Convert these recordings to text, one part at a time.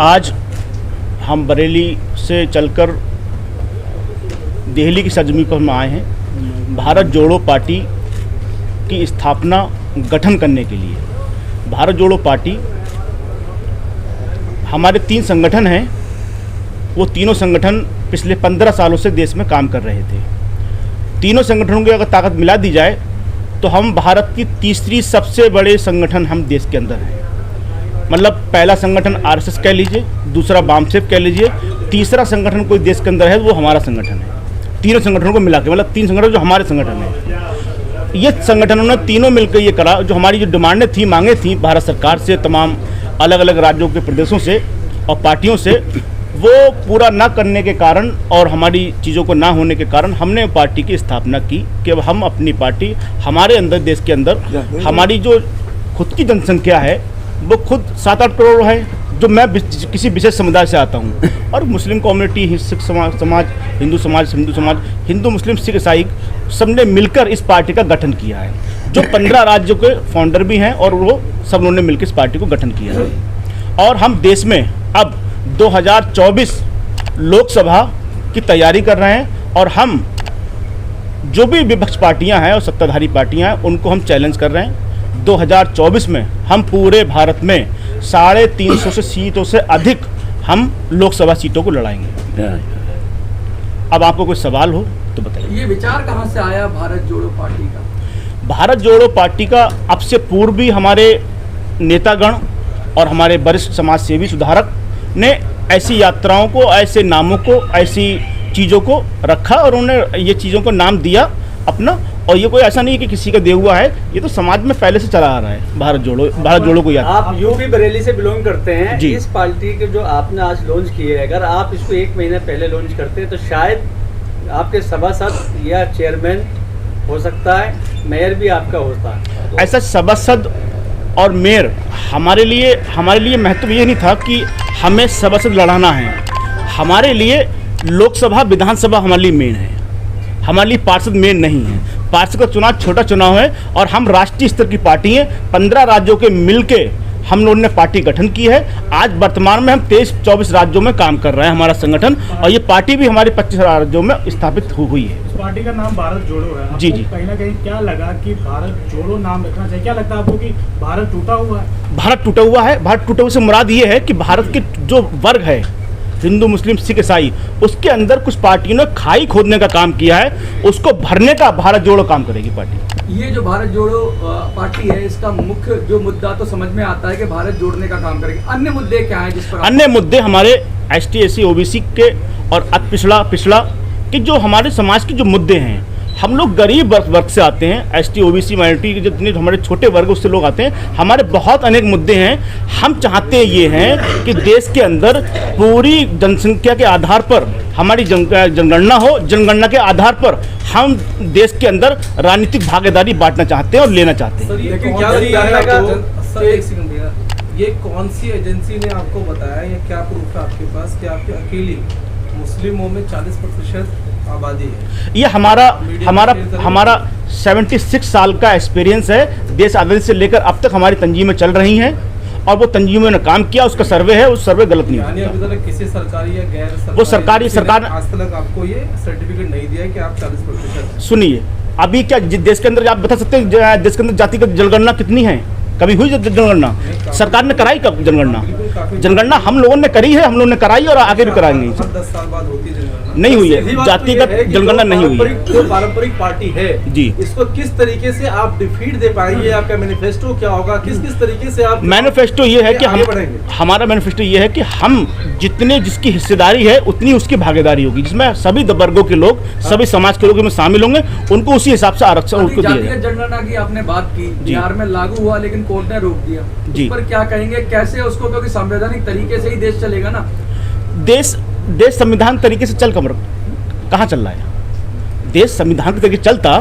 आज हम बरेली से चलकर दिल्ली की सरजमी पर हम आए हैं भारत जोड़ो पार्टी की स्थापना गठन करने के लिए। भारत जोड़ो पार्टी हमारे 3 संगठन हैं, वो तीनों संगठन पिछले 15 सालों से देश में काम कर रहे थे। तीनों संगठनों की अगर ताकत मिला दी जाए तो हम भारत की तीसरी सबसे बड़े संगठन हम देश के अंदर हैं। मतलब पहला संगठन आरएसएस कह लीजिए, दूसरा वामसेप कह लीजिए, तीसरा संगठन कोई देश के अंदर है वो हमारा संगठन है। तीनों संगठनों को मिला के मतलब 3 संगठन जो हमारे संगठन है। ये संगठनों ने तीनों मिलकर ये करा, जो हमारी जो डिमांडें थी, मांगे थी भारत सरकार से, तमाम अलग अलग राज्यों के प्रदेशों से और पार्टियों से, वो पूरा ना करने के कारण और हमारी चीज़ों को ना होने के कारण हमने पार्टी की स्थापना की कि अब हम अपनी पार्टी, हमारे अंदर देश के अंदर हमारी जो खुद की जनसंख्या है वो खुद 7-8 करोड़ है, जो मैं किसी विशेष समुदाय से आता हूँ, और मुस्लिम कम्युनिटी, सिख समाज, हिंदू मुस्लिम सिख ईसाई सबने मिलकर इस पार्टी का गठन किया है, जो 15 राज्यों के फाउंडर भी हैं और वो सब लोगों ने मिलकर इस पार्टी को गठन किया है। और हम देश में अब 2024 लोकसभा की तैयारी कर रहे हैं और हम जो भी विपक्ष पार्टियां हैं और सत्ताधारी पार्टियां हैं उनको हम चैलेंज कर रहे हैं। 2024 में हम पूरे भारत में 350 से सीटों से अधिक हम लोकसभा सीटों को लड़ाएंगे। अब आपको कोई सवाल हो तो बताइए। ये विचार कहाँ से आया भारत जोड़ो पार्टी का? भारत जोड़ो पार्टी का अब से पूर्व भी हमारे नेतागण और हमारे वरिष्ठ समाज सेवी सुधारक ने ऐसी यात्राओं को, ऐसे नामों को, ऐसी चीज़ों को रखा और उन्होंने ये चीज़ों को नाम दिया अपना। और ये कोई ऐसा नहीं है कि किसी का दिया हुआ है, ये तो समाज में पहले से चला आ रहा है। भारत जोड़ो को याद। आप यूपी बरेली से बिलोंग करते हैं जी। इस पार्टी के जो आपने आज लॉन्च की है, अगर आप इसको 1 महीना पहले लॉन्च करते तो शायद आपके सभासद या चेयरमैन हो सकता है, मेयर भी आपका होता है। ऐसा सभासद और मेयर हमारे लिए महत्व ये नहीं था कि हमें सभासद लड़ाना है। हमारे लिए लोकसभा विधानसभा हमारे लिए मेन है, हमारे लिए पार्षद मेन नहीं है। पार्षद का चुनाव छोटा चुनाव है और हम राष्ट्रीय स्तर की पार्टी हैं। 15 राज्यों के मिलके हम लोगों ने पार्टी गठन की है। आज वर्तमान में हम 23-24 राज्यों में काम कर रहे हैं हमारा संगठन, और ये पार्टी भी हमारे 25 राज्यों में स्थापित हुई है। इस पार्टी का नाम भारत जोड़ो है। जी जी। कहीं ना कहीं क्या लगा कि भारत जोड़ो नाम रखना चाहिए? क्या लगता है आपको कि भारत टूटा हुआ है? भारत टूटा हुआ है। भारत टूटे हुए से मुराद ये है कि भारत के जो वर्ग है, हिंदू मुस्लिम सिख ईसाई, उसके अंदर कुछ पार्टियों ने खाई खोदने का काम किया है, उसको भरने का भारत जोड़ो काम करेगी पार्टी। ये जो भारत जोड़ो पार्टी है, इसका मुख्य जो मुद्दा तो समझ में आता है कि भारत जोड़ने का काम करेगी। अन्य मुद्दे क्या हैं जिस पर? अन्य मुद्दे हमारे ST SC OBC के और पिछड़ा कि जो हमारे समाज के जो मुद्दे हैं, हम लोग गरीब वर्ग से आते हैं, ST OBC माइनॉरिटी के जितने हमारे छोटे वर्ग उससे लोग आते हैं। हमारे बहुत अनेक मुद्दे हैं। हम चाहते ये हैं कि देश के अंदर पूरी जनसंख्या के आधार पर हमारी जनगणना हो, जनगणना के आधार पर हम देश के अंदर राजनीतिक भागीदारी बांटना चाहते हैं और लेना चाहते हैं। ये कौन सी एजेंसी ने आपको बताया या क्या प्रूफ है आपके पास कि आपके अकेली मुस्लिमों में 40% आबादी है? ये हमारा 76 साल का एक्सपीरियंस है। देश आज़ादी से लेकर अब तक हमारी तंजीमें चल रही हैं और वो तंजीमों ने काम किया, उसका सर्वे है, उस सर्वे गलत नहीं है। अभी तक किसी सरकारी या गैर सरकारी, वो सरकारी आज तक आपको ये सर्टिफिकेट नहीं दिया है कि आप 40%? सुनिए, अभी क्या देश के अंदर आप बता सकते हैं देश के अंदर जातिगत जनगणना कितनी है? कभी हुई जनगणना? सरकार ने कराई कब जनगणना? हम लोगों ने करी है, हम लोगों ने कराई और आगे भी कराएंगे। 10 साल बाद होती है जनगणना? नहीं हुई है, जातिगत जनगणना नहीं हुई है। जो पारंपरिक पार्टी है जी, इसको किस तरीके से आप डिफीट दे पाएंगे? आपका मैनिफेस्टो क्या होगा? किस तरीके से आप? मैनिफेस्टो ये है कि हमारा मैनिफेस्टो ये है कि हम जिसकी हिस्सेदारी है उतनी उसकी भागीदारी होगी, जिसमें सभी वर्गों के लोग, सभी समाज के लोग इसमें शामिल होंगे, उनको उसी हिसाब से आरक्षण उनको दिया जाएगा। जनगणना की आपने बात की, बिहार में लागू हुआ लेकिन कोर्ट ने रोक दिया, इस पर क्या कहेंगे? कैसे उसको, क्योंकि संवैधानिक तरीके से ही देश चलेगा ना। देश संविधान तरीके से कहाँ चल रहा है? देश संविधान के तरीके चलता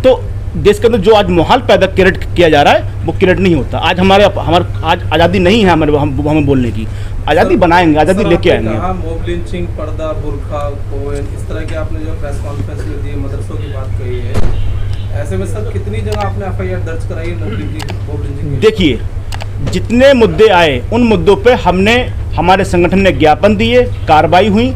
तो देश के अंदर जो आज माहौल पैदा क्रिएट किया जा रहा है वो क्रिएट नहीं होता। आज हमारे आज आज़ादी नहीं है, हमें बोलने की आज़ादी बनाएंगे, आज़ादी लेके आएंगे। मॉब लिंचिंग, पर्दा, बुर्का, कोविड, इस तरह के आपने जो प्रेस कॉन्फ्रेंस में दी, मदरसों की बात कही है, ऐसे में सर कितनी जगह आपने FIR दर्ज कराई? देखिए, जितने मुद्दे आए उन मुद्दों पे हमने हमारे संगठन ने ज्ञापन दिए, कार्रवाई हुई,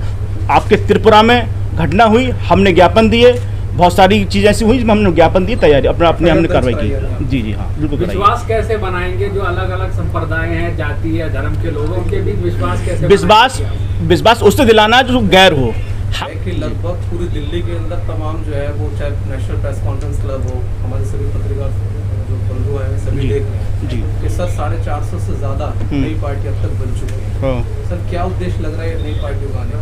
आपके त्रिपुरा में घटना हुई, हमने ज्ञापन दिए, बहुत सारी चीज़ें ऐसी हुई जिसमें हमने ज्ञापन दिए, तैयारी अपने हमने कार्रवाई की। जी जी हाँ, बिल्कुल कराई। विश्वास कैसे बनाएंगे? जो अलग अलग संप्रदाय हैं, जाति या धर्म के लोगों के बीच विश्वास कैसे विश्वास उससे दिलाना जो गैर हो। है कि लगभग पूरी दिल्ली के अंदर तमाम जो है वो चाहे नेशनल प्रेस कॉन्फ्रेंस क्लब हो, हमारे सभी पत्रकार जो बंधु हैं सभी देख रहे हैं जी कि सर 450 से ज़्यादा नई पार्टी अब तक बन चुकी है। हाँ। सर क्या उद्देश्य लग रहा है नई पार्टियों का आने का?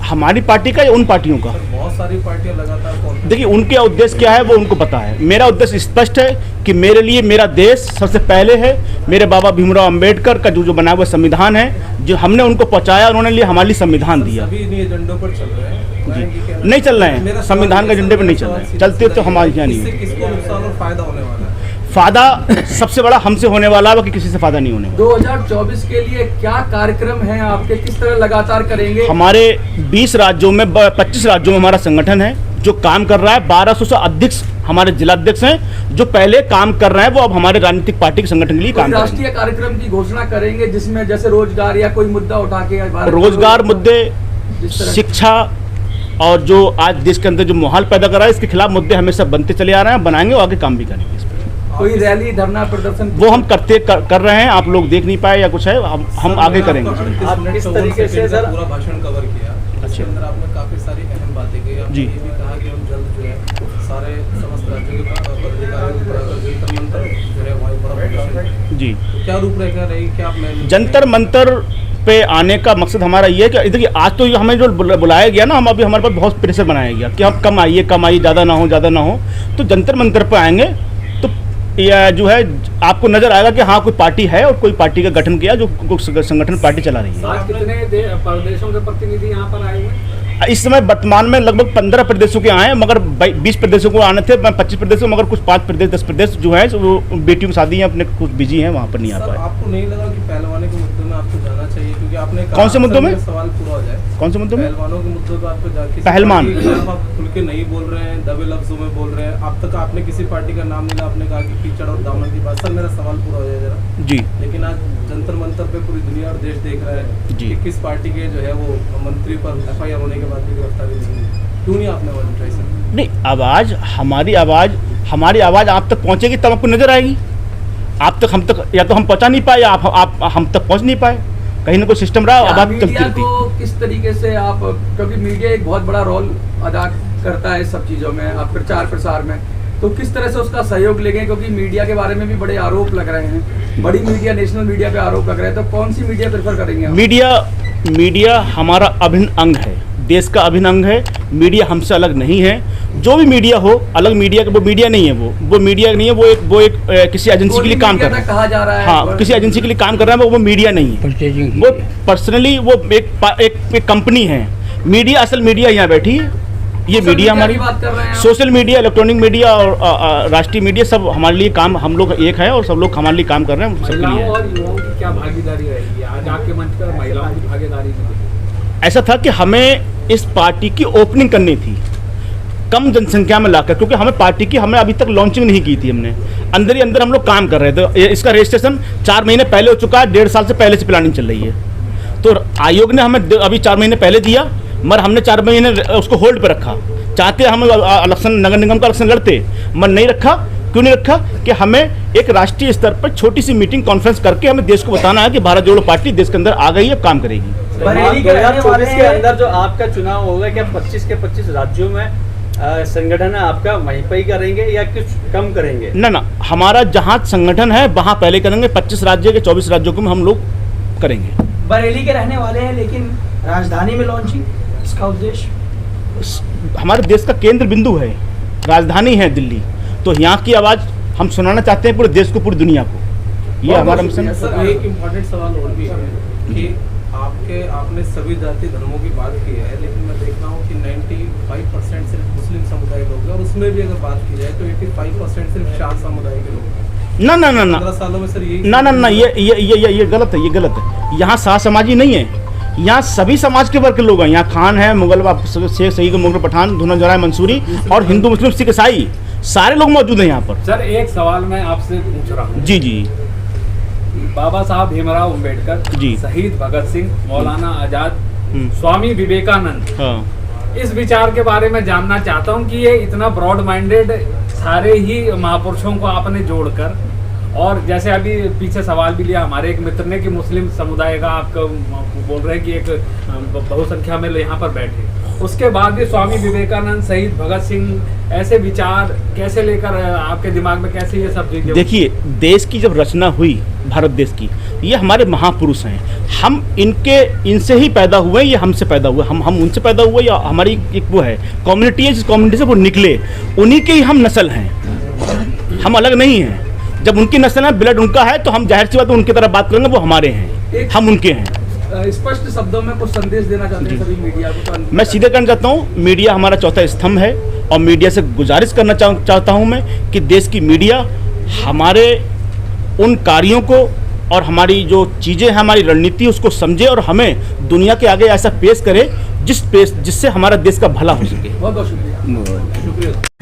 हमारी पार्टी का या उन पार्टियों का? सर बहुत सारी पार्टियां लगातार कॉन्फ्रेंस। देखिए, उनके उद्देश्य क्या है वो उनको पता है। मेरा उद्देश्य स्पष्ट है कि मेरे लिए मेरा देश सबसे पहले है। मेरे बाबा भीमराव अंबेडकर का जो बनाया हुआ संविधान है, जो हमने उनको पहुंचाया, उन्होंने लिए हमारे लिए संविधान दिया। सभी इन्हीं एजेंडों पर चल रहे हैं? नहीं चल रहे हैं, संविधान के एजेंडे पर नहीं चल रहे हैं। चलते तो हमारे यहाँ नहीं इससे है। किसको नुकसान और फायदा होने वाला है? फायदा सबसे बड़ा हमसे होने वाला है, बाकी किसी से फायदा नहीं होने वाला। 2024 के लिए क्या कार्यक्रम है आपके, किस तरह लगातार करेंगे? हमारे 20 राज्यों में 25 राज्यों में हमारा संगठन है जो काम कर रहा है। 1200 से अधिक हमारे जिलाध्यक्ष हैं जो पहले काम कर रहे हैं, वो अब हमारे राजनीतिक पार्टी के संगठन के लिए काम कर रहे हैं। राष्ट्रीय कार्यक्रम की घोषणा करेंगे जिसमें जैसे रोजगार या कोई मुद्दा उठा के रोजगार मुद्दे, शिक्षा और जो आज देश के अंदर जो माहौल पैदा कर रहा है, इसके खिलाफ मुद्दे हमेशा बनते चले आ रहे हैं, बनाएंगे और आगे काम भी करेंगे इस पर। कोई रैली, धरना, प्रदर्शन वो हम कर रहे हैं, आप लोग देख नहीं पाए या कुछ है, हम आगे करेंगे। आप किस तरीके से सर पूरा भाषण कवर किया, अच्छा। उसके अंदर आपने काफी सारी अहम बातें कही। आपने जी। ये भी कहा कि हम जल्द जो है सारे समस्त राज्यों के पदाधिकारियों को जंतर मंतर जो है वहाँ बड़ा प्रदर्शन। जी, तो क्या रूपरेखा रहेगी, क्या आप जंतर मंतर पे आने का मकसद हमारा ये है कि देखिए, आज तो हमें जो बुलाया गया ना, हम अभी हमारे पास बहुत प्रेशर बनाया गया कि आप कम आइए, ज़्यादा ना हो। तो जंतर मंतर पे आएंगे तो या जो है आपको नजर आएगा कि हाँ कोई पार्टी है और कोई पार्टी का गठन किया जो संगठन पार्टी चला रही है। आज कितने प्रदेशों के प्रतिनिधि यहाँ पर आए हुए हैं? इस समय वर्तमान में लगभग 15 प्रदेशों के आए हैं, मगर 20 प्रदेशों को आने थे, 25 प्रदेशों, मगर कुछ 5 प्रदेश 10 प्रदेश जो है वो बेटियों की शादी है, अपने कुछ बिजी हैं, वहाँ पर नहीं आ सर, पाए। आपको नहीं लगा कि पहलवानी के मुद्दे में आपको जाना चाहिए, क्योंकि आपने कहा कौन से मुद्दों में? सवाल पूरा हो जाए। कौन से मुद्दों में? पहलवानों के मुद्दों पर आपको जाके पहलवान आप खुल के नहीं बोल रहे हैं, दबे लफ्जों में बोल रहे हैं। अब तक आपने किसी पार्टी का नाम नहीं लिया, आपने कहा कि कीचड़ और दामन की बात। सर मेरा सवाल पूरा हो जाए जरा जी। लेकिन आज जंतर मंतर पे पूरी दुनिया और देश देख रहा है जी। कि किस पार्टी के जो है वो मंत्री पर FIR होने के बाद भी गिरफ्तारी नहीं हुई। क्यों नहीं आपने आवाज उठाई सर? नहीं, हमारी आवाज़ आप तक पहुँचेगी तब आपको नजर आएगी। आप तक, हम तक, या तो हम पहुँचा नहीं पाए या आप हम तक पहुँच नहीं पाए, कहीं ना कोई सिस्टम रहा, अब आप चलती मीडिया रहती। को किस तरीके से आप, क्योंकि मीडिया एक बहुत बड़ा रोल अदा करता है इस सब चीज़ों में, आप प्रचार प्रसार में, तो किस तरह से उसका सहयोग लेंगे? क्योंकि मीडिया के बारे में भी बड़े आरोप लग रहे हैं, बड़ी मीडिया, नेशनल मीडिया पे आरोप लग रहे हैं, तो कौन सी मीडिया प्रेफर करेंगे आप? मीडिया हमारा अभिन्न अंग है, देश का अभिन्न अंग है। मीडिया हमसे अलग नहीं है। जो भी मीडिया हो, अलग मीडिया, वो मीडिया नहीं है, वो मीडिया नहीं है, वो एक किसी एजेंसी के लिए काम कर रहा है, कहा जा रहा है। हाँ, किसी एजेंसी के लिए काम कर रहा है, वो मीडिया नहीं है, वो पर्सनली वो एक कंपनी है। मीडिया, असल मीडिया यहाँ बैठी है, ये मीडिया हमारी, बात कर रहे हैं। सोशल मीडिया, इलेक्ट्रॉनिक मीडिया और राष्ट्रीय मीडिया, सब हमारे लिए काम, हम लोग एक है और सब लोग हमारे लिए काम कर रहे हैं, सबके लिए महिलाओं है। और युवाओं की क्या भागीदारी रहेगी आज आपके मंच पर? महिलाओं की भागीदारी नहीं। ऐसा था कि हमें इस पार्टी की ओपनिंग करनी थी कम जनसंख्या में लाकर, क्योंकि हमें पार्टी की अभी तक लॉन्चिंग नहीं की थी। हमने अंदर ही अंदर हम लोग काम कर रहे थे। इसका रजिस्ट्रेशन 4 महीने पहले हो चुका है, 1.5 साल से पहले से प्लानिंग चल रही है। तो आयोग ने हमें अभी 4 महीने पहले दिया, मगर हमने 4 महीने उसको होल्ड पर रखा। चाहते हम इलेक्शन, नगर निगम का इलेक्शन लड़ते, मगर नहीं रखा। क्यों नहीं रखा? कि हमें एक राष्ट्रीय स्तर पर छोटी सी मीटिंग कॉन्फ्रेंस करके हमें देश को बताना है कि भारत जोड़ो पार्टी देश के अंदर आ गई है, काम करेगी। 2024 के अंदर जो आपका चुनाव होगा, क्या 25 के 25 राज्यों में संगठन है आपका वहीं पर ही करेंगे या कुछ कम करेंगे? ना, हमारा जहाँ संगठन है वहाँ पहले करेंगे। 25 राज्य के 24 राज्यों को हम लोग करेंगे। बरेली के रहने वाले हैं, लेकिन राजधानी में लॉन्चिंग, इसका उद्देश्य? हमारे देश का केंद्र बिंदु है, राजधानी है दिल्ली, तो यहाँ की आवाज़ हम सुनाना चाहते हैं पूरे देश को, पूरी दुनिया को। ये हमारा मिशन है। सर एक इम्पोर्टेंट सवाल और भी है कि आपने सभी जाति धर्मों की बात की है, लेकिन मैं देख रहा हूँ कि 95% सिर्फ मुस्लिम समुदाय के लोग हैं, और उसमें भी अगर बात की जाए तो 85% सिर्फ 4 समुदाय के लोग हैं। ना 15 सालों में सर यही ना, ये गलत है, ये गलत है। यहाँ शाह समाजी नहीं है, यहाँ सभी समाज के वर्ग के लोग हैं। यहाँ खान है, मुगल, शेख, सईद, मुगल, पठान, धुना, जराय, मंसूरी और हिंदू, मुस्लिम, सिख, ईसाई, सारे लोग मौजूद हैं यहाँ पर। सर एक सवाल मैं आपसे पूछ रहा हूँ। जी। बाबा साहब भीमराव अम्बेडकर, जी। शहीद भगत सिंह, मौलाना आजाद, हम्म। स्वामी विवेकानंद, हाँ इस विचार के बारे में जानना चाहता हूँ कि ये इतना ब्रॉड माइंडेड सारे ही महापुरुषों को आपने जोड़कर, और जैसे अभी पीछे सवाल भी लिया हमारे एक मित्र ने कि मुस्लिम समुदाय का आपको बोल रहे हैं कि एक बहुसंख्या में यहाँ पर बैठे, उसके बाद भी स्वामी विवेकानंद, शहीद भगत सिंह, ऐसे विचार कैसे लेकर आपके दिमाग में कैसे ये सब चीजें? देखिए, देश की जब रचना हुई, भारत देश की, ये हमारे महापुरुष हैं, हम इनसे ही पैदा हुए, ये हमसे पैदा हुए, हम उनसे पैदा हुए, या हमारी एक वो है कम्युनिटी है, जिस कम्युनिटी से वो निकले, उन्हीं के ही हम नस्ल हैं, हम अलग नहीं हैं। जब उनकी नस्ल है, ब्लड उनका है, तो हम जाहिर सी बात है उनकी तरह बात करेंगे, वो हमारे हैं, हम उनके हैं। स्पष्ट शब्दों में कुछ संदेश देना चाहते हैं सभी मीडिया को? तो मैं सीधे कहना चाहता हूँ, मीडिया हमारा चौथा स्तंभ है, और मीडिया से गुजारिश करना चाहता हूँ मैं कि देश की मीडिया हमारे उन कार्यों को और हमारी जो चीज़ें हैं, हमारी रणनीति, उसको समझे और हमें दुनिया के आगे ऐसा पेश करे जिससे हमारा देश का भला हो सके। बहुत बहुत शुक्रिया।